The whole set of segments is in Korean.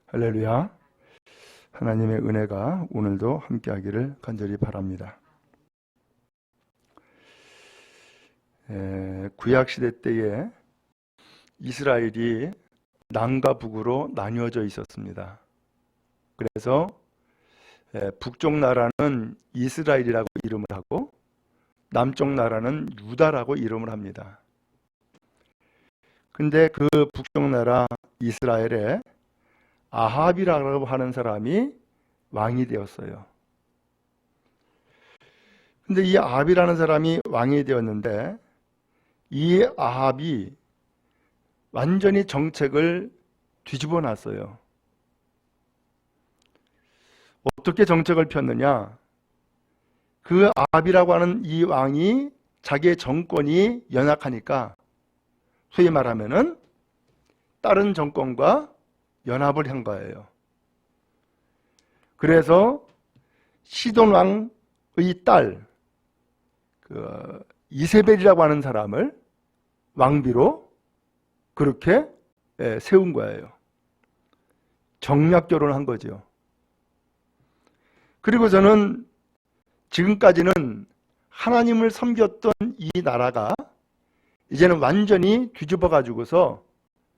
할렐루야. 하나님의 은혜가 오늘도 함께하기를 간절히 바랍니다. 구약시대 때에 이스라엘이 남과 북으로 나뉘어져 있었습니다. 그래서 북쪽 나라는 이스라엘이라고 이름을 하고 남쪽 나라는 유다라고 이름을 합니다. 근데 그 북쪽 나라 이스라엘에 아합이라고 하는 사람이 왕이 되었어요. 근데 이 아합이라는 사람이 왕이 되었는데 이 아합이 완전히 정책을 뒤집어 놨어요. 어떻게 정책을 폈느냐? 그 아합이라고 하는 이 왕이 자기의 정권이 연약하니까 소위 말하면은 다른 정권과 연합을 한 거예요. 그래서 시돈 왕의 딸 이세벨이라고 하는 사람을 왕비로 그렇게 세운 거예요. 정략 결혼한 거죠. 그리고 저는 지금까지는 하나님을 섬겼던 이 나라가 이제는 완전히 뒤집어 가지고서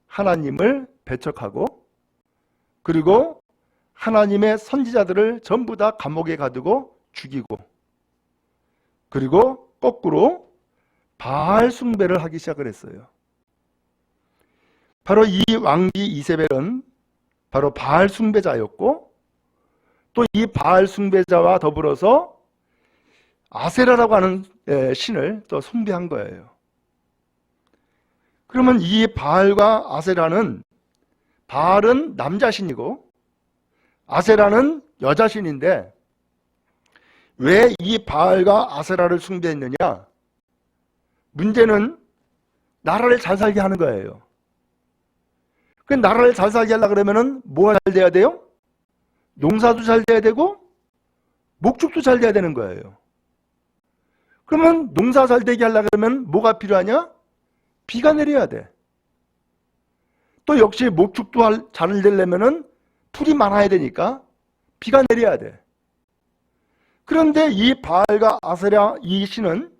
하나님을 배척하고 그리고 하나님의 선지자들을 전부 다 감옥에 가두고 죽이고 그리고 거꾸로 바알 숭배를 하기 시작을 했어요. 바로 이 왕비 이세벨은 바로 바알 숭배자였고 또 이 바알 숭배자와 더불어서 아세라라고 하는 신을 또 숭배한 거예요. 그러면 이 바알과 아세라는 바알은 남자신이고 아세라는 여자신인데 왜 이 바알과 아세라를 숭배했느냐? 문제는 나라를 잘 살게 하는 거예요. 그 나라를 잘 살게 하려고 그러면은 뭐가 잘 돼야 돼요? 농사도 잘 돼야 되고 목축도 잘 돼야 되는 거예요. 그러면 농사 잘 되게 하려고 그러면 뭐가 필요하냐? 비가 내려야 돼. 또 역시 목축도 잘 되려면은 풀이 많아야 되니까 비가 내려야 돼. 그런데 이 바알과 아세라 이 신은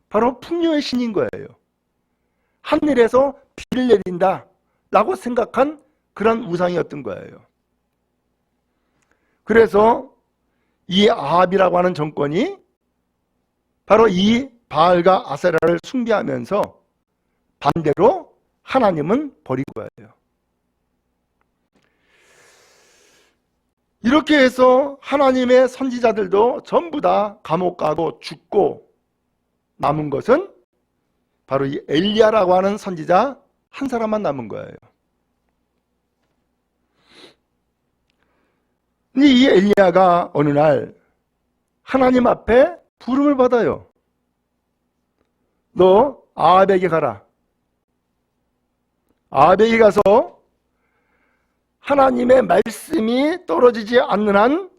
바로 풍요의 신인 거예요. 하늘에서 비를 내린다 라고 생각한 그런 우상이었던 거예요. 그래서 이 아합이라고 하는 정권이 바로 이 바알과 아세라를 숭배하면서 반대로 하나님은 버린 거예요. 이렇게 해서 하나님의 선지자들도 전부 다 감옥 가고 죽고 남은 것은 바로 이 엘리야라고 하는 선지자 한 사람만 남은 거예요. 근데 이 엘리야가 어느 날 하나님 앞에 부름을 받아요. 너 아합에게 가라. 아합에게 가서 하나님의 말씀이 떨어지지 않는 한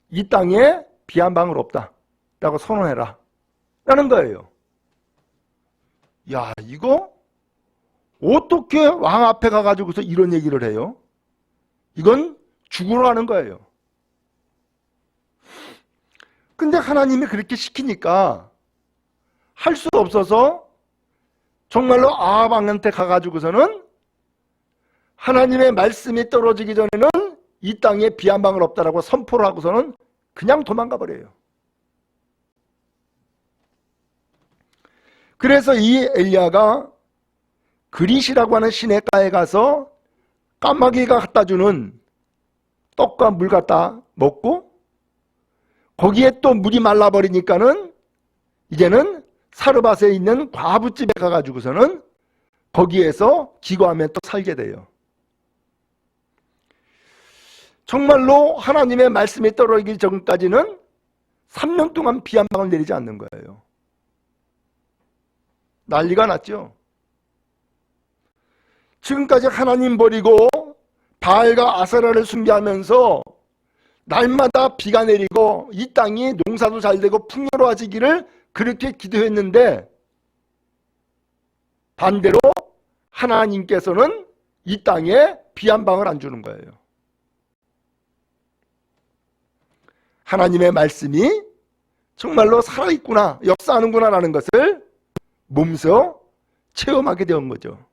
이 땅에 비 한 방울 없다 라고 선언해라 라는 거예요. 야, 이거 어떻게 왕 앞에 가가지고서 이런 얘기를 해요? 이건 죽으러 가는 거예요. 근데 하나님이 그렇게 시키니까 할 수 없어서 정말로 아합 왕한테 가가지고서는 하나님의 말씀이 떨어지기 전에는 이 땅에 비 한 방울 없다라고 선포를 하고서는 그냥 도망가 버려요. 그래서 이 엘리야가 그릿이라고 하는 시냇가에 가서 까마귀가 갖다 주는 떡과 물 갖다 먹고 거기에 또 물이 말라버리니까는 이제는 사르밧에 있는 과부집에 가가지고서는 거기에서 기거하며 또 살게 돼요. 정말로 하나님의 말씀이 떨어지기 전까지는 3년 동안 비 한 방울 내리지 않는 거예요. 난리가 났죠. 지금까지 하나님 버리고 바알과 아세라를 숭배하면서 날마다 비가 내리고 이 땅이 농사도 잘 되고 풍요로워지기를 그렇게 기도했는데 반대로 하나님께서는 이 땅에 비 한 방울 안 주는 거예요. 하나님의 말씀이 정말로 살아있구나, 역사하는구나 라는 것을 몸소 체험하게 된 거죠.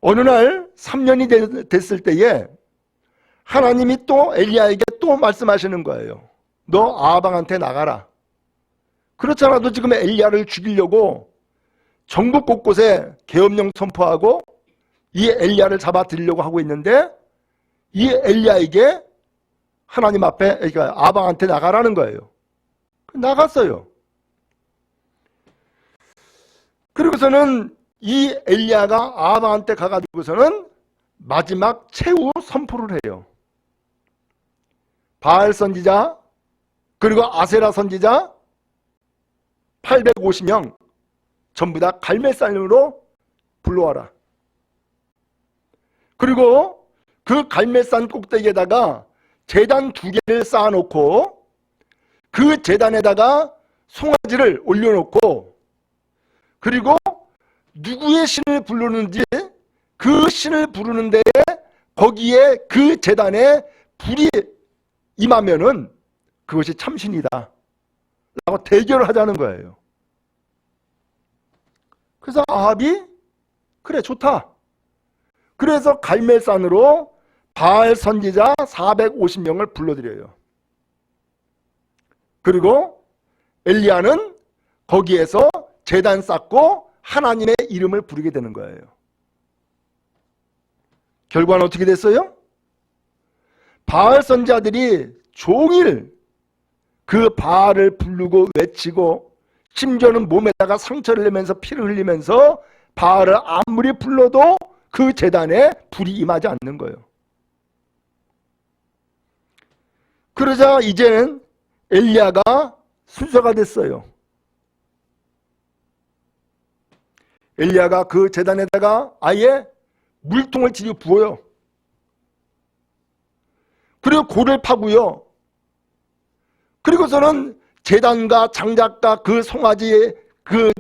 어느 날 3년이 됐을 때에 하나님이 또 엘리야에게 또 말씀하시는 거예요. 너 아하방한테 나가라. 그렇잖아도 지금 엘리야를 죽이려고 전국 곳곳에 계엄령 선포하고 이 엘리야를 잡아들이려고 하고 있는데 이 엘리야에게 하나님 앞에, 그러니까 아방한테 나가라는 거예요. 나갔어요. 그리고서는 이 엘리야가 아방한테 가가지고서는 마지막 최후 선포를 해요. 바알 선지자 그리고 아세라 선지자 850명 전부 다 갈멜산으로 불러와라. 그리고 그 갈멜산 꼭대기에다가 제단 2개를 쌓아놓고 그 제단에다가 송아지를 올려놓고 그리고 누구의 신을 부르는지 그 신을 부르는 데에 거기에 그 제단에 불이 임하면은 그것이 참신이다 라고 대결을 하자는 거예요. 그래서 아합이 그래 좋다. 그래서 갈멜산으로 바알 선지자 450명을 불러들여요. 그리고 엘리야는 거기에서 제단 쌓고 하나님의 이름을 부르게 되는 거예요. 결과는 어떻게 됐어요? 바알 선지자들이 종일 그 바알을 부르고 외치고 심지어는 몸에다가 상처를 내면서 피를 흘리면서 바알을 아무리 불러도 그 제단에 불이 임하지 않는 거예요. 그러자 이제는 엘리야가 순서가 됐어요. 엘리야가 그 제단에다가 아예 물통을 지어 부어요. 그리고 골을 파고요. 그리고서는 제단과 장작과 그 송아지의 그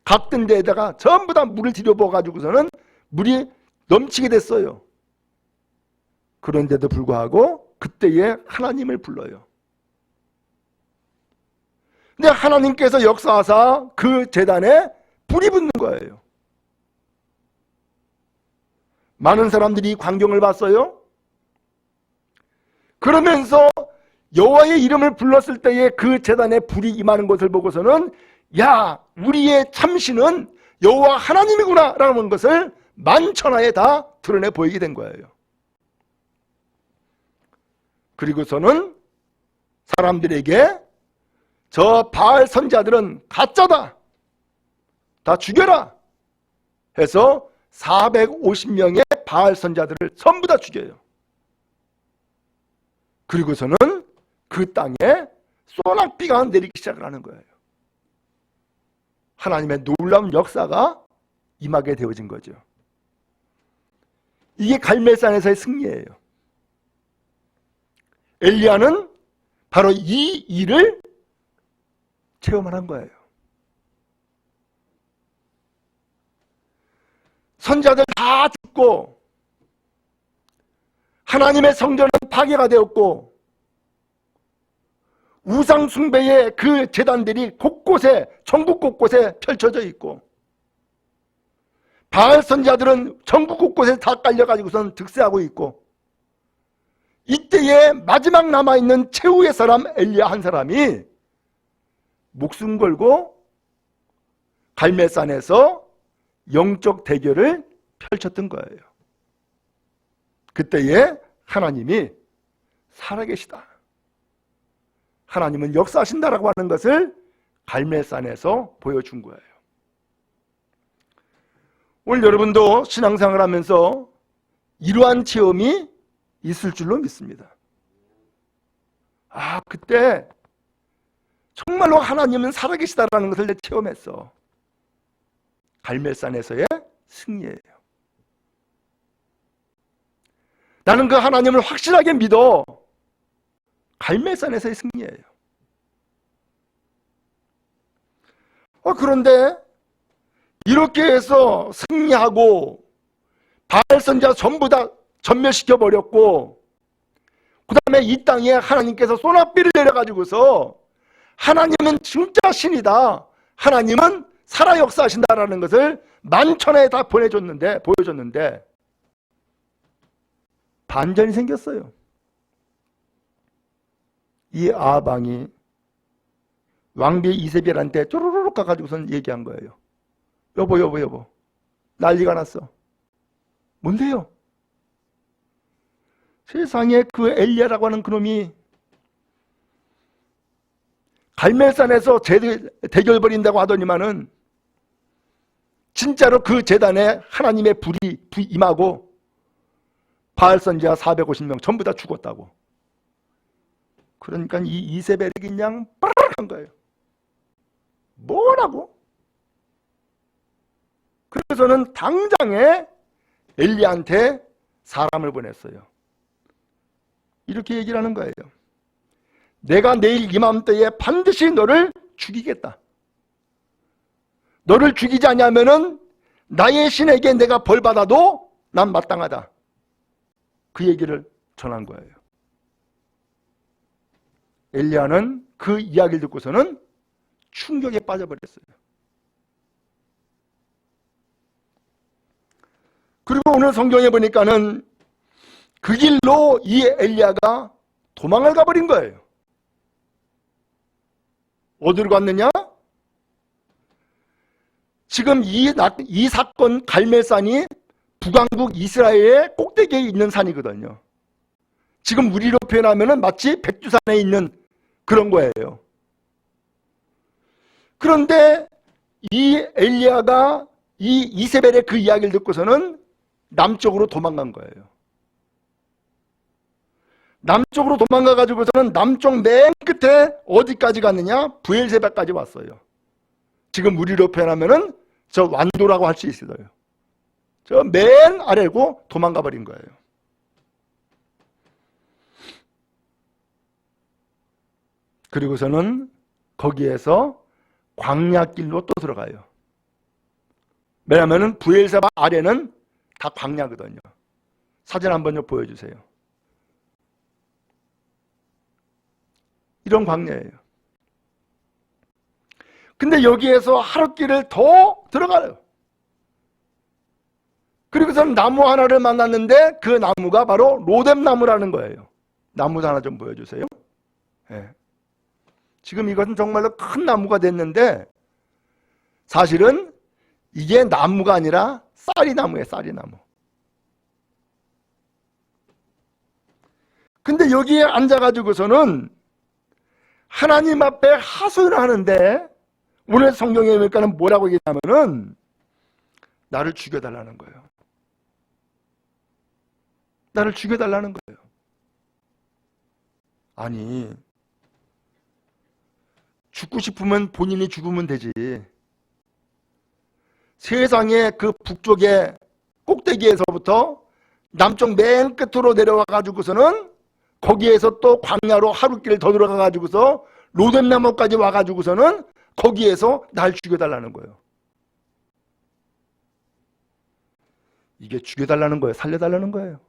각든 데에다가 전부 다 물을 들여부어 가지고서는 물이 넘치게 됐어요. 그런데도 불구하고 그때에 하나님을 불러요. 근데 하나님께서 역사하사 그 제단에 불이 붙는 거예요. 많은 사람들이 광경을 봤어요. 그러면서 여호와의 이름을 불렀을 때에 그 제단에 불이 임하는 것을 보고서는 야, 우리의 참신은 여호와 하나님이구나 라는 것을 만천하에 다 드러내 보이게 된 거예요. 그리고서는 사람들에게 저 바알 선지자들은 가짜다, 다 죽여라 해서 450명의 바알 선지자들을 전부 다 죽여요. 그리고서는 그 땅에 소낙비가 내리기 시작을 하는 거예요. 하나님의 놀라운 역사가 임하게 되어진 거죠. 이게 갈멜산에서의 승리예요. 엘리야는 바로 이 일을 체험을 한 거예요. 선지자들 다 죽고 하나님의 성전은 파괴가 되었고 우상 숭배의 그 제단들이 곳곳에, 전국 곳곳에 펼쳐져 있고 바알 선지자들은 전국 곳곳에 다 깔려가지고선 득세하고 있고 이때에 마지막 남아있는 최후의 사람 엘리야 한 사람이 목숨 걸고 갈멜산에서 영적 대결을 펼쳤던 거예요. 그때에 하나님이 살아계시다, 하나님은 역사하신다라고 하는 것을 갈멜산에서 보여준 거예요. 오늘 여러분도 신앙생활을 하면서 이러한 체험이 있을 줄로 믿습니다. 아, 그때 정말로 하나님은 살아계시다라는 것을 내 체험했어. 갈멜산에서의 승리예요. 나는 그 하나님을 확실하게 믿어. 갈멜산에서의 승리예요. 그런데 이렇게 해서 승리하고 바알 선지자 전부 다 전멸시켜 버렸고 그 다음에 이 땅에 하나님께서 소낙비를 내려가지고서 하나님은 진짜 신이다, 하나님은 살아 역사하신다라는 것을 만천하에 다 보여줬는데 반전이 생겼어요. 이 아방이 왕비 이세벨한테 쪼르르륵 가가지고선 얘기한 거예요. 여보 난리가 났어. 뭔데요? 세상에 그 엘리야라고 하는 그놈이 갈멜산에서 대결 벌인다고 하더니만은 진짜로 그 제단에 하나님의 불이 임하고 바알 선지자 450명 전부 다 죽었다고. 그러니까 이 이세벨이 그냥 빠르르한 거예요. 뭐라고? 그래서는 당장에 엘리야한테 사람을 보냈어요. 이렇게 얘기를 하는 거예요. 내가 내일 이맘때에 반드시 너를 죽이겠다. 너를 죽이지 않으면은 나의 신에게 내가 벌 받아도 난 마땅하다. 그 얘기를 전한 거예요. 엘리야는 그 이야기를 듣고서는 충격에 빠져버렸어요. 그리고 오늘 성경에 보니까는 그 길로 이 엘리야가 도망을 가버린 거예요. 어디로 갔느냐? 지금 이 사건 갈멜산이 북왕국 이스라엘의 꼭대기에 있는 산이거든요. 지금 우리로 표현하면 마치 백두산에 있는 그런 거예요. 그런데 이 엘리야가 이 이세벨의 그 이야기를 듣고서는 남쪽으로 도망간 거예요. 남쪽으로 도망가 가지고서는 남쪽 맨 끝에 어디까지 갔느냐? 브엘세바까지 왔어요. 지금 우리로 표현하면은 저 완도라고 할 수 있어요. 저 맨 아래고 도망가 버린 거예요. 그리고서는 거기에서 광야길로 또 들어가요. 왜냐하면 브엘세바 아래는 다 광야거든요. 사진 한번 좀 보여주세요. 이런 광야예요. 근데 여기에서 하룻길을 더 들어가요. 그리고선 나무 하나를 만났는데 그 나무가 바로 로뎀나무라는 거예요. 나무 하나 좀 보여주세요. 네. 지금 이것은 정말로 큰 나무가 됐는데 사실은 이게 나무가 아니라 쌀이나무예요. 쌀이나무. 근데 여기에 앉아가지고서는 하나님 앞에 하소연을 하는데 오늘 성경에 보니까는 뭐라고 얘기하냐면은 나를 죽여달라는 거예요. 나를 죽여달라는 거예요. 아니, 죽고 싶으면 본인이 죽으면 되지. 세상의 그 북쪽의 꼭대기에서부터 남쪽 맨 끝으로 내려와 가지고서는 거기에서 또 광야로 하룻길을 더 들어가 가지고서 로뎀나무까지 와 가지고서는 거기에서 날 죽여달라는 거예요. 이게 죽여달라는 거예요? 살려달라는 거예요?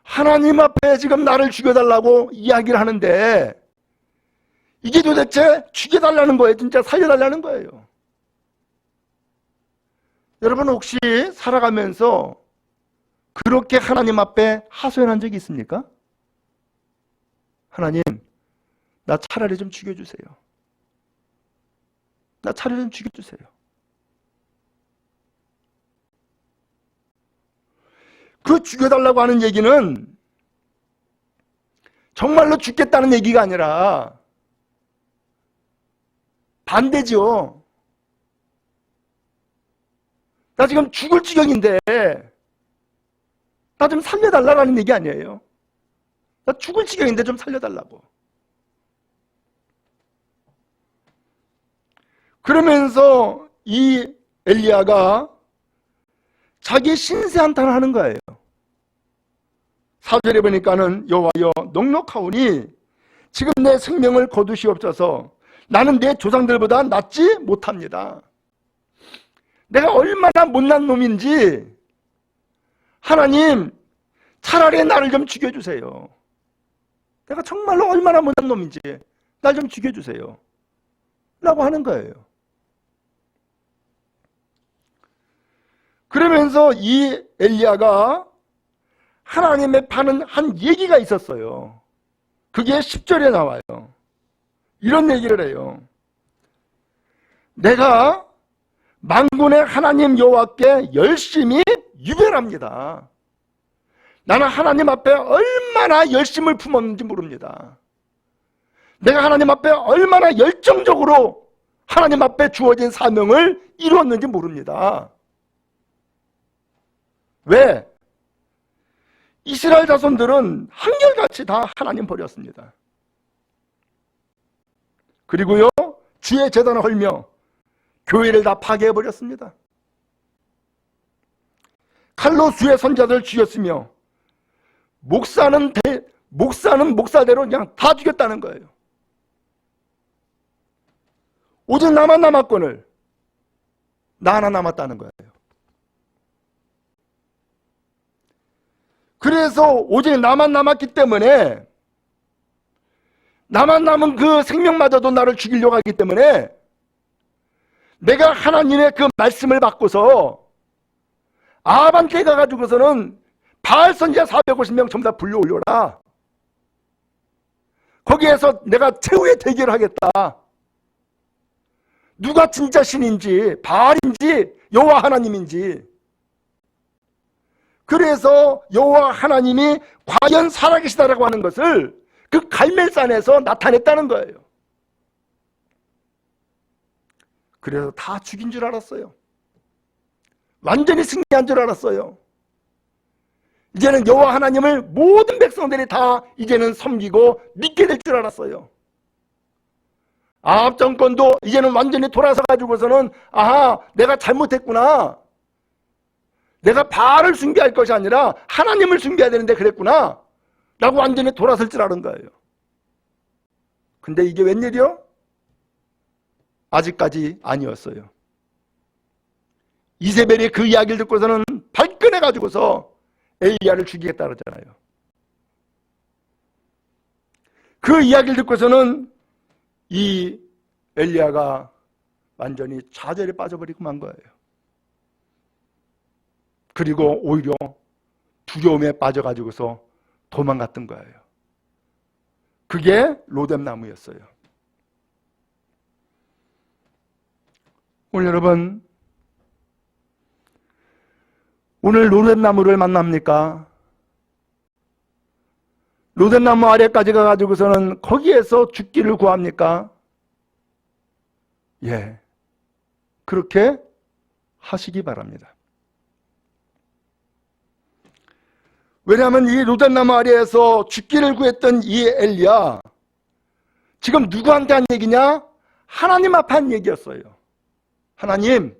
하나님 앞에 지금 나를 죽여달라고 이야기를 하는데 이게 도대체 죽여달라는 거예요? 진짜 살려달라는 거예요? 여러분 혹시 살아가면서 그렇게 하나님 앞에 하소연한 적이 있습니까? 하나님, 나 차라리 좀 죽여주세요. 나 차라리 좀 죽여주세요. 그 죽여달라고 하는 얘기는 정말로 죽겠다는 얘기가 아니라 반대죠. 나 지금 죽을 지경인데 나 좀 살려달라는 얘기 아니에요. 나 죽을 지경인데 좀 살려달라고. 그러면서 이 엘리야가 자기 신세 한탄을 하는 거예요. 4절에 보니까는 여호와여 넉넉하오니 지금 내 생명을 거두시옵소서. 나는 내 조상들보다 낫지 못합니다. 내가 얼마나 못난 놈인지 하나님 차라리 나를 좀 죽여주세요. 내가 정말로 얼마나 못난 놈인지 날 좀 죽여주세요 라고 하는 거예요. 그러면서 이 엘리야가 하나님의 파는 한 얘기가 있었어요. 그게 10절에 나와요. 이런 얘기를 해요. 내가 만군의 하나님 여호와께 열심히 유별합니다. 나는 하나님 앞에 얼마나 열심을 품었는지 모릅니다. 내가 하나님 앞에 얼마나 열정적으로 하나님 앞에 주어진 사명을 이루었는지 모릅니다. 왜? 이스라엘 자손들은 한결같이 다 하나님 버렸습니다. 그리고요, 주의 제단을 헐며 교회를 다 파괴해버렸습니다. 칼로 주의 선자들 죽였으며 목사는 목사대로 그냥 다 죽였다는 거예요. 오직 나만 남았거늘 나 하나 남았다는 거예요. 그래서 오직 나만 남았기 때문에 나만 남은 그 생명마저도 나를 죽이려고 하기 때문에 내가 하나님의 그 말씀을 받고서 아합한테 가가지고서는 바알 선지자 450명 전부 다 불러올려라. 거기에서 내가 최후의 대결을 하겠다. 누가 진짜 신인지 바알인지 여호와 하나님인지. 그래서 여호와 하나님이 과연 살아계시다라고 하는 것을 그 갈멜산에서 나타냈다는 거예요. 그래서 다 죽인 줄 알았어요. 완전히 승리한 줄 알았어요. 이제는 여호와 하나님을 모든 백성들이 다 이제는 섬기고 믿게 될 줄 알았어요. 아합 정권도 이제는 완전히 돌아서 가지고서는 아하, 내가 잘못했구나. 내가 바알을 숭배할 것이 아니라 하나님을 숭배해야 되는데 그랬구나 라고 완전히 돌아설 줄 아는 거예요. 근데 이게 웬일이요? 아직까지 아니었어요. 이세벨이 그 이야기를 듣고서는 발끈해 가지고서 엘리야를 죽이겠다 그러잖아요. 그 이야기를 듣고서는 이 엘리야가 완전히 좌절에 빠져버리고 만 거예요. 그리고 오히려 두려움에 빠져가지고서 도망갔던 거예요. 그게 로뎀나무였어요. 오늘 여러분, 오늘 로뎀나무를 만납니까? 로뎀나무 아래까지 가가지고서는 거기에서 죽기를 구합니까? 예, 그렇게 하시기 바랍니다. 왜냐하면 이 로뎀나무 아래에서 죽기를 구했던 이 엘리야, 지금 누구한테 한 얘기냐? 하나님 앞에 한 얘기였어요. 하나님,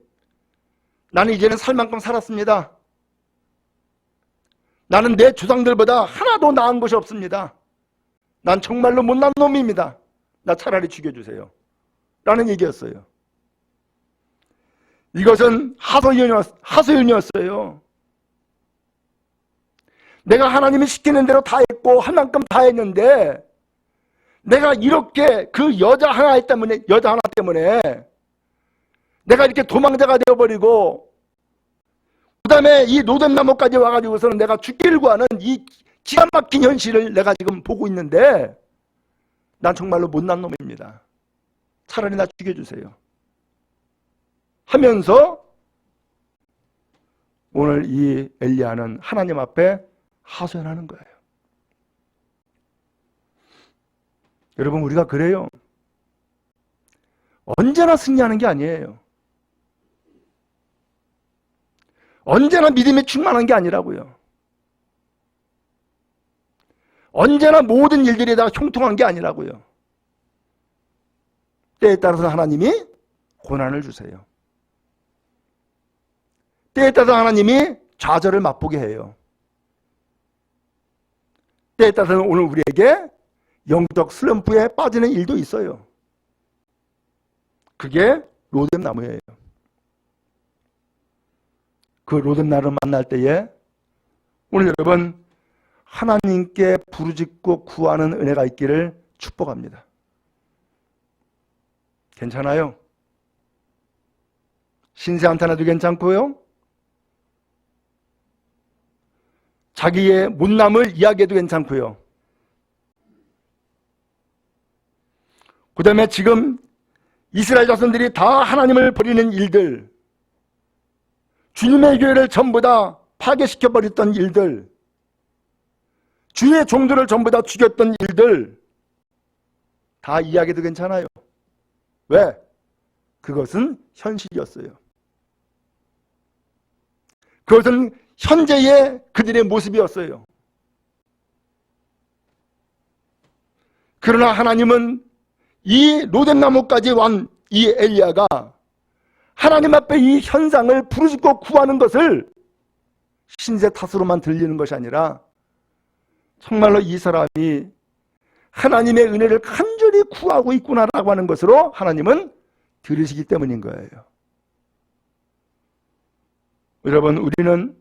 나는 이제는 살 만큼 살았습니다. 나는 내 조상들보다 하나도 나은 것이 없습니다. 난 정말로 못난 놈입니다. 나 차라리 죽여주세요 라는 얘기였어요. 이것은 하소연이었어요. 내가 하나님이 시키는 대로 다 했고 할 만큼 다 했는데 내가 이렇게 그 여자 하나 때문에 내가 이렇게 도망자가 되어버리고 그 다음에 이 로뎀나무까지 와가지고서는 내가 죽기를 구하는 이 기가 막힌 현실을 내가 지금 보고 있는데 난 정말로 못난 놈입니다. 차라리 나 죽여주세요 하면서 오늘 이 엘리야는 하나님 앞에 하소연하는 거예요. 여러분, 우리가 그래요. 언제나 승리하는 게 아니에요. 언제나 믿음이 충만한 게 아니라고요. 언제나 모든 일들이 다 형통한 게 아니라고요. 때에 따라서 하나님이 고난을 주세요. 때에 따라서 하나님이 좌절을 맛보게 해요. 때에 따라서는 오늘 우리에게 영적 슬럼프에 빠지는 일도 있어요. 그게 로뎀나무예요. 그 로뎀나를 만날 때에 오늘 여러분 하나님께 부르짖고 구하는 은혜가 있기를 축복합니다. 괜찮아요? 신세한테 하나도 괜찮고요. 자기의 못남을 이야기해도 괜찮고요. 그 다음에 지금 이스라엘 자손들이 다 하나님을 버리는 일들, 주님의 교회를 전부 다 파괴시켜버렸던 일들, 주의 종들을 전부 다 죽였던 일들 다 이야기해도 괜찮아요. 왜? 그것은 현실이었어요. 그것은 현재의 그들의 모습이었어요. 그러나 하나님은 이 로뎀나무까지 wan 이 엘리야가 하나님 앞에 이 현상을 부르짖고 구하는 것을 신세 탓으로만 들리는 것이 아니라 정말로 이 사람이 하나님의 은혜를 간절히 구하고 있구나라고 하는 것으로 하나님은 들으시기 때문인 거예요. 여러분, 우리는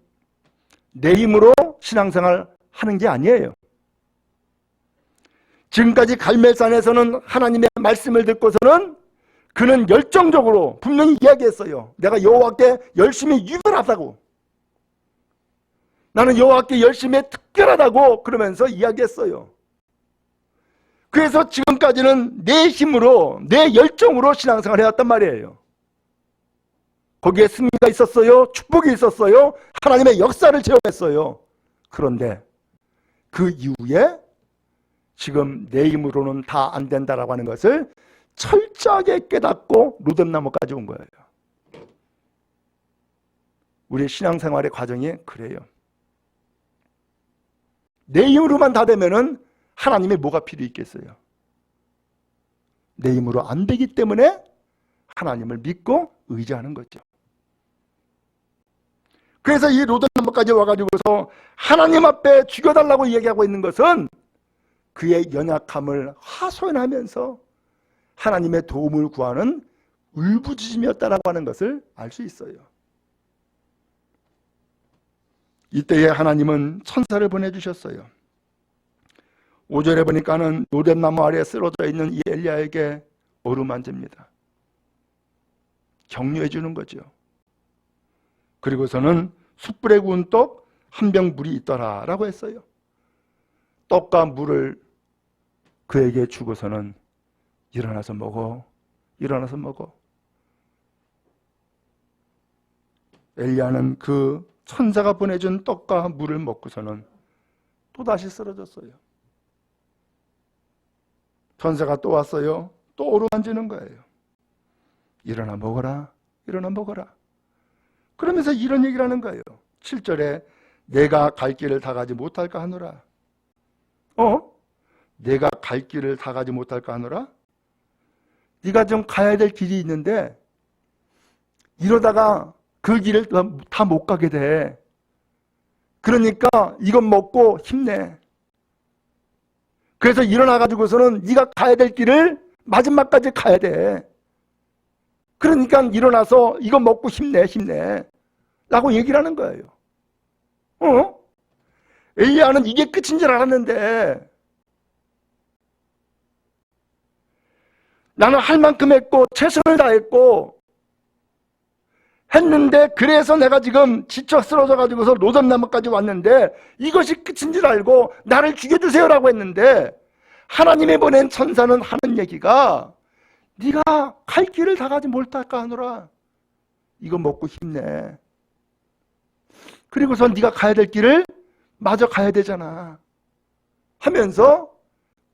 내 힘으로 신앙생활 하는 게 아니에요. 지금까지 갈멜산에서는 하나님의 말씀을 듣고서는 그는 열정적으로 분명히 이야기했어요. 내가 여호와께 열심히 유별하다고, 나는 여호와께 열심히 특별하다고 그러면서 이야기했어요. 그래서 지금까지는 내 힘으로 내 열정으로 신앙생활을 해왔단 말이에요. 거기에 승리가 있었어요. 축복이 있었어요. 하나님의 역사를 체험했어요. 그런데 그 이후에 지금 내 힘으로는 다 안 된다라고 하는 것을 철저하게 깨닫고 로뎀나무까지 온 거예요. 우리 신앙생활의 과정이 그래요. 내 힘으로만 다 되면은 하나님의 뭐가 필요 있겠어요? 내 힘으로 안 되기 때문에 하나님을 믿고 의지하는 거죠. 그래서 이 로뎀나무까지 와가지고서 하나님 앞에 죽여달라고 얘기하고 있는 것은 그의 연약함을 하소연하면서 하나님의 도움을 구하는 울부짖음이었다라고 하는 것을 알 수 있어요. 이때에 하나님은 천사를 보내주셨어요. 5절에 보니까는 로뎀나무 아래에 쓰러져 있는 이 엘리야에게 어루만집니다. 격려해 주는 거죠. 그리고서는 숯불에 구운 떡 한 병 물이 있더라 라고 했어요. 떡과 물을 그에게 주고서는 일어나서 먹어, 일어나서 먹어. 엘리야는 그 천사가 보내준 떡과 물을 먹고서는 또다시 쓰러졌어요. 천사가 또 왔어요. 또 어루만지는 거예요. 일어나 먹어라, 일어나 먹어라. 그러면서 이런 얘기를 하는 거예요. 7절에 내가 갈 길을 다 가지 못할까 하노라. 내가 갈 길을 다 가지 못할까 하노라? 네가 좀 가야 될 길이 있는데 이러다가 그 길을 다 못 가게 돼. 그러니까 이것 먹고 힘내. 그래서 일어나가지고서는 네가 가야 될 길을 마지막까지 가야 돼. 그러니까 일어나서 이거 먹고 힘내, 힘내 라고 얘기를 하는 거예요. 엘리야는 이게 끝인 줄 알았는데 나는 할 만큼 했고 최선을 다했고 했는데 그래서 내가 지금 지쳐 쓰러져 가지고서 로뎀나무까지 왔는데 이것이 끝인 줄 알고 나를 죽여주세요 라고 했는데 하나님이 보낸 천사는 하는 얘기가 네가 갈 길을 다 가지 못할까 하노라. 이거 먹고 힘내. 그리고서 네가 가야 될 길을 마저 가야 되잖아 하면서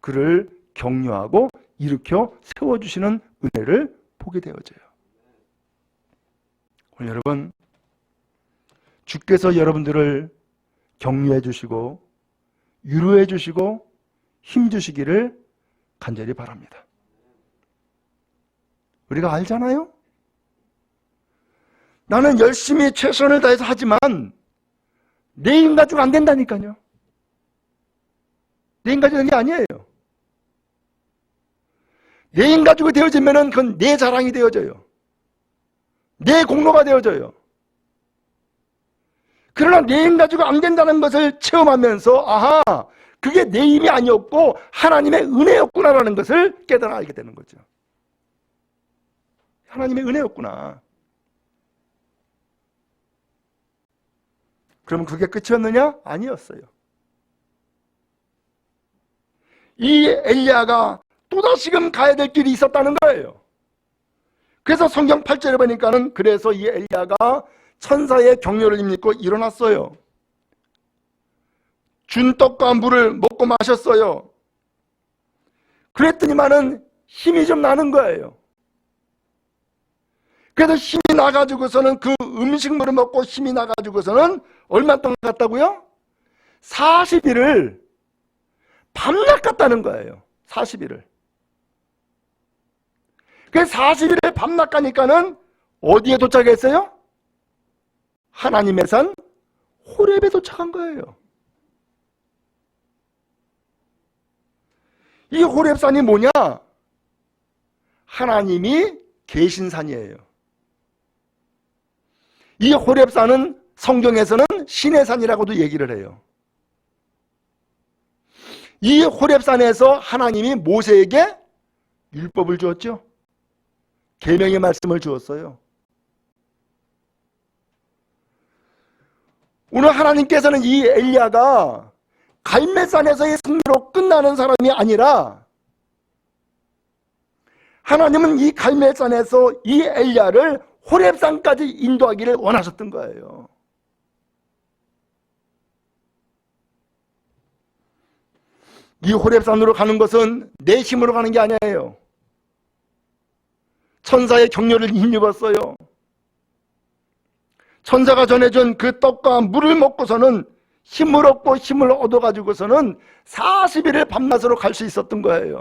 그를 격려하고 일으켜 세워주시는 은혜를 보게 되어져요. 오늘 여러분, 주께서 여러분들을 격려해 주시고 위로해 주시고 힘 주시기를 간절히 바랍니다. 우리가 알잖아요? 나는 열심히 최선을 다해서 하지만 내 힘 가지고 안 된다니까요. 내 힘 가지고 되는 게 아니에요. 내 힘 가지고 되어지면은 그건 내 자랑이 되어져요. 내 공로가 되어져요. 그러나 내 힘 가지고 안 된다는 것을 체험하면서 아하, 그게 내 힘이 아니었고 하나님의 은혜였구나라는 것을 깨달아 알게 되는 거죠. 하나님의 은혜였구나. 그러면 그게 끝이었느냐? 아니었어요. 이 엘리야가 또다시금 가야 될 길이 있었다는 거예요. 그래서 성경 8절에 보니까는 그래서 이 엘리야가 천사의 격려를 입고 일어났어요. 준 떡과 물을 먹고 마셨어요. 그랬더니만은 힘이 좀 나는 거예요. 그래서 힘이 나가지고서는 그 음식물을 먹고 힘이 나가지고서는 얼마 동안 갔다고요? 40일을 밤낮 갔다는 거예요. 40일을. 그 40일을 밤낮 가니까는 어디에 도착했어요? 하나님의 산 호렙에 도착한 거예요. 이 호렙산이 뭐냐? 하나님이 계신 산이에요. 이 호렙산은 성경에서는 신의 산이라고도 얘기를 해요. 이 호렙산에서 하나님이 모세에게 율법을 주었죠. 계명의 말씀을 주었어요. 오늘 하나님께서는 이 엘리야가 갈멜산에서의 승리로 끝나는 사람이 아니라 하나님은 이 갈멜산에서 이 엘리야를 호렙산까지 인도하기를 원하셨던 거예요. 이 호렙산으로 가는 것은 내 힘으로 가는 게 아니에요. 천사의 격려를 힘입었어요. 천사가 전해준 그 떡과 물을 먹고서는 힘을 얻고 힘을 얻어가지고서는 40일을 밤낮으로 갈 수 있었던 거예요.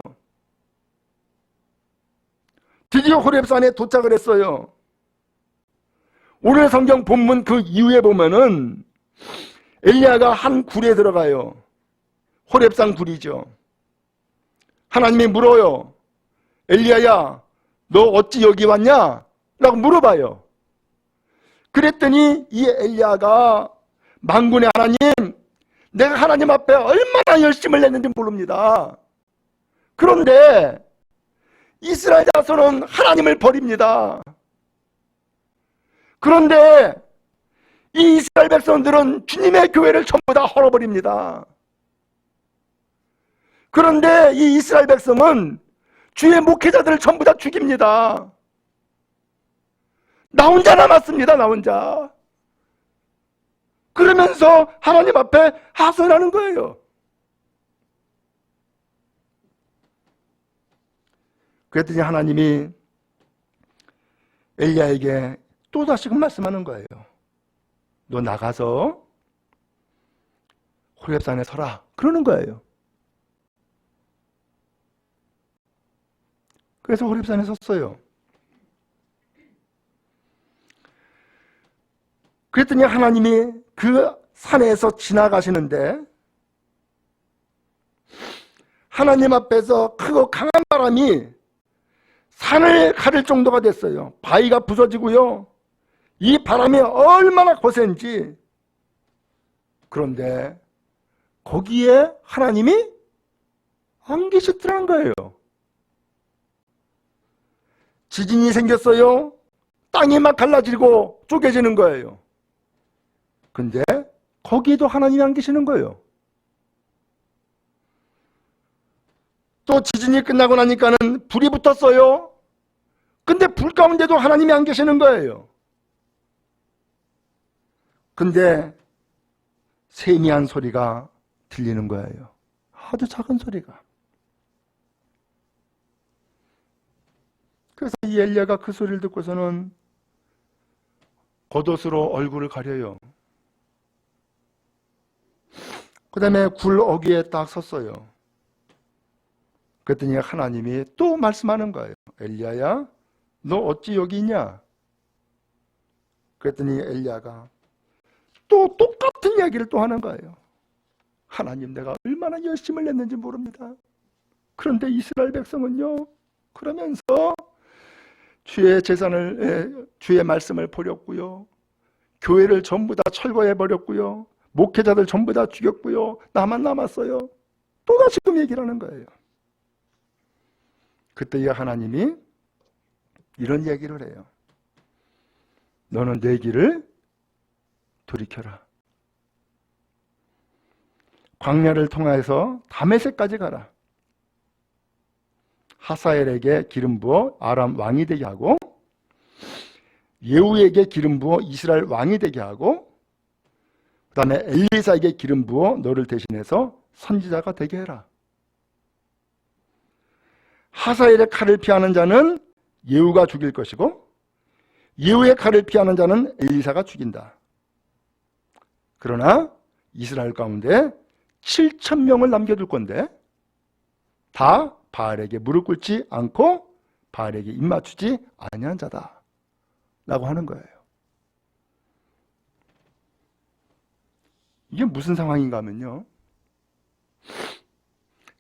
드디어 호렙산에 도착을 했어요. 오늘 성경 본문 그 이후에 보면은 엘리야가 한 굴에 들어가요. 호렙산 굴이죠. 하나님이 물어요. 엘리야야, 너 어찌 여기 왔냐? 라고 물어봐요. 그랬더니 이 엘리야가 만군의 하나님, 내가 하나님 앞에 얼마나 열심을 냈는지 모릅니다. 그런데 이스라엘 자손은 하나님을 버립니다. 그런데 이 이스라엘 백성들은 주님의 교회를 전부 다 헐어버립니다. 그런데 이 이스라엘 백성은 주의 목회자들을 전부 다 죽입니다. 나 혼자 남았습니다. 나 혼자. 그러면서 하나님 앞에 하소연하는 거예요. 그랬더니 하나님이 엘리야에게 또다시금 말씀하는 거예요. 너 나가서 호렙산에 서라. 그러는 거예요. 그래서 호렙산에 섰어요. 그랬더니 하나님이 그 산에서 지나가시는데 하나님 앞에서 크고 강한 바람이 산을 가를 정도가 됐어요. 바위가 부서지고요. 이 바람이 얼마나 거센지. 그런데 거기에 하나님이 안 계시더라는 거예요. 지진이 생겼어요. 땅이 막 갈라지고 쪼개지는 거예요. 근데 거기에도 하나님이 안 계시는 거예요. 또 지진이 끝나고 나니까는 불이 붙었어요. 근데 불 가운데도 하나님이 안 계시는 거예요. 근데 세미한 소리가 들리는 거예요. 아주 작은 소리가. 그래서 이 엘리야가 그 소리를 듣고서는 겉옷으로 얼굴을 가려요. 그 다음에 굴 어귀에 딱 섰어요. 그랬더니 하나님이 또 말씀하는 거예요. 엘리야야, 너 어찌 여기 있냐? 그랬더니 엘리야가 또 똑같은 이야기를 또 하는 거예요. 하나님, 내가 얼마나 열심을 냈는지 모릅니다. 그런데 이스라엘 백성은요, 그러면서 주의 재산을, 주의 말씀을 버렸고요, 교회를 전부 다 철거해버렸고요. 목회자들 전부 다 죽였고요. 나만 남았어요. 또다시금 얘기를 하는 거예요. 그때야 하나님이 이런 얘기를 해요. 너는 내 길을 돌이켜라. 광야를 통해서 다메섹까지 가라. 하사엘에게 기름 부어 아람 왕이 되게 하고, 예후에게 기름 부어 이스라엘 왕이 되게 하고, 그 다음에 엘리사에게 기름 부어 너를 대신해서 선지자가 되게 해라. 하사엘의 칼을 피하는 자는 예후가 죽일 것이고, 예후의 칼을 피하는 자는 엘리사가 죽인다. 그러나 이스라엘 가운데 7,000명을 남겨둘 건데 다 바알에게 무릎 꿇지 않고 바알에게 입 맞추지 아니한 자다 라고 하는 거예요. 이게 무슨 상황인가 하면요,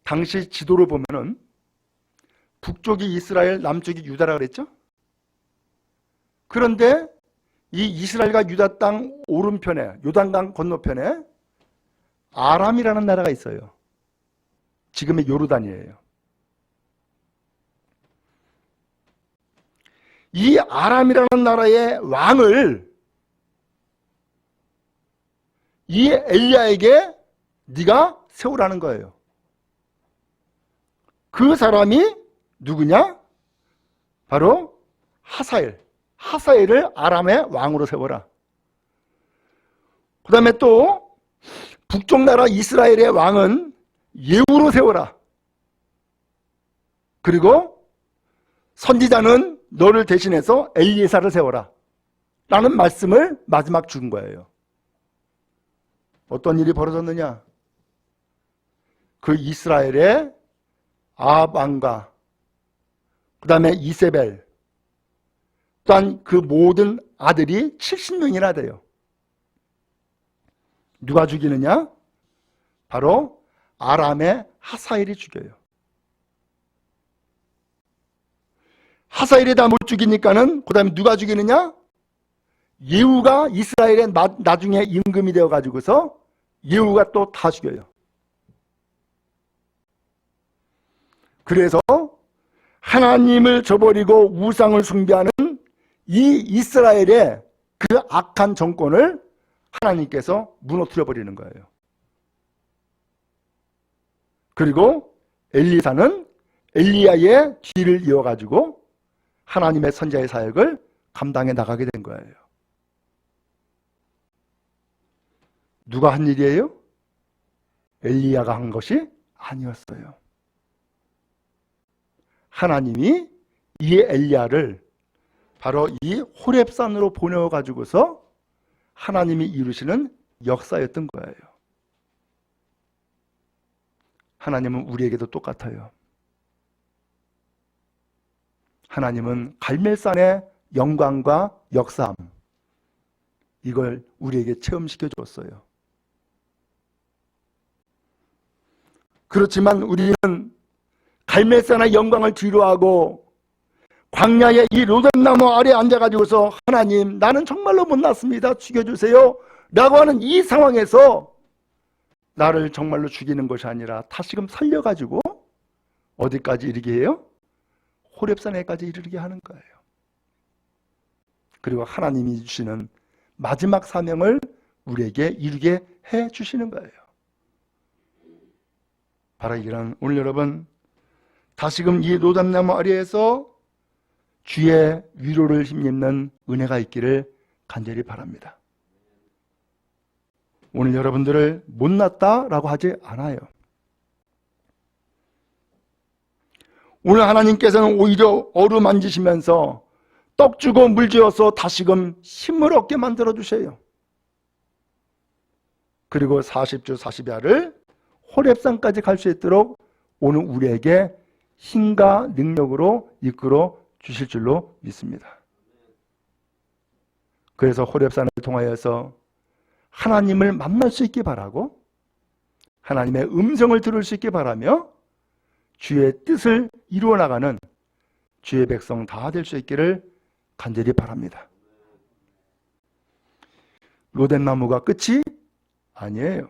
당시 지도를 보면은 북쪽이 이스라엘, 남쪽이 유다라 그랬죠. 그런데 이 이스라엘과 유다 땅 오른편에, 요단강 건너편에 아람이라는 나라가 있어요. 지금의 요르단이에요. 이 아람이라는 나라의 왕을 이 엘리야에게 네가 세우라는 거예요. 그 사람이 누구냐? 바로 하사엘. 하사엘을 아람의 왕으로 세워라. 그 다음에 또 북쪽 나라 이스라엘의 왕은 예후로 세워라. 그리고 선지자는 너를 대신해서 엘리에사를 세워라 라는 말씀을 마지막 준 거예요. 어떤 일이 벌어졌느냐? 그 이스라엘의 아합 왕과 그 다음에 이세벨, 또한 그 모든 아들이 70명이나 돼요. 누가 죽이느냐? 바로 아람의 하사엘이 죽여요. 하사엘이 다 못 죽이니까는 그 다음에 누가 죽이느냐? 예후가 이스라엘의 나중에 임금이 되어가지고서 예후가 또 다 죽여요. 그래서 하나님을 저버리고 우상을 숭배하는 이 이스라엘의 그 악한 정권을 하나님께서 무너뜨려 버리는 거예요. 그리고 엘리사는 엘리야의 뒤를 이어가지고 하나님의 선지자의 사역을 감당해 나가게 된 거예요. 누가 한 일이에요? 엘리야가 한 것이 아니었어요. 하나님이 이 엘리야를 바로 이 호렙산으로 보내어가지고서 하나님이 이루시는 역사였던 거예요. 하나님은 우리에게도 똑같아요. 하나님은 갈멜산의 영광과 역사함, 이걸 우리에게 체험시켜 줬어요. 그렇지만 우리는 갈멜산의 영광을 뒤로하고 광야의 이 로뎀나무 아래에 앉아가지고서 하나님, 나는 정말로 못났습니다, 죽여주세요 라고 하는 이 상황에서 나를 정말로 죽이는 것이 아니라 다시금 살려가지고 어디까지 이르게 해요? 호렙산에까지 이르게 하는 거예요. 그리고 하나님이 주시는 마지막 사명을 우리에게 이루게 해 주시는 거예요. 바로 이런, 오늘 여러분 다시금 이 로뎀나무 아래에서 주의 위로를 힘입는 은혜가 있기를 간절히 바랍니다. 오늘 여러분들을 못났다라고 하지 않아요. 오늘 하나님께서는 오히려 어루만지시면서 떡 주고 물 주어서 다시금 힘을 얻게 만들어 주세요. 그리고 40주 40야를 호렙산까지 갈 수 있도록 오늘 우리에게 힘과 능력으로 이끌어 주실 줄로 믿습니다. 그래서 호렙산을 통하여서 하나님을 만날 수 있게 바라고 하나님의 음성을 들을 수 있게 바라며 주의 뜻을 이루어 나가는 주의 백성 다 될 수 있기를 간절히 바랍니다. 로덴나무가 끝이 아니에요.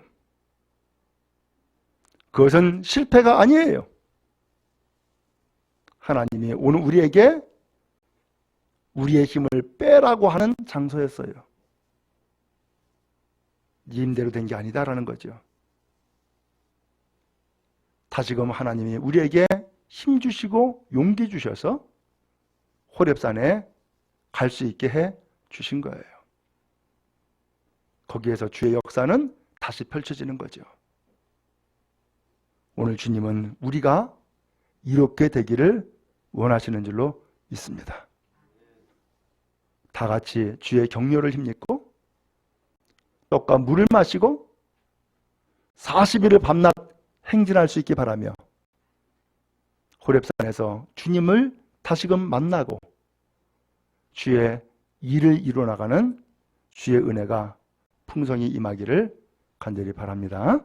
그것은 실패가 아니에요. 하나님이 오늘 우리에게 우리의 힘을 빼라고 하는 장소였어요. 네 힘대로 된 게 아니다라는 거죠. 다시금 하나님이 우리에게 힘 주시고 용기 주셔서 호렙산에 갈 수 있게 해 주신 거예요. 거기에서 주의 역사는 다시 펼쳐지는 거죠. 오늘 주님은 우리가 이렇게 되기를 원하시는 줄로 믿습니다. 다 같이 주의 격려를 힘입고 떡과 물을 마시고 40일을 밤낮 행진할 수 있기 바라며 호렙산에서 주님을 다시금 만나고 주의 일을 이루어나가는 주의 은혜가 풍성히 임하기를 간절히 바랍니다.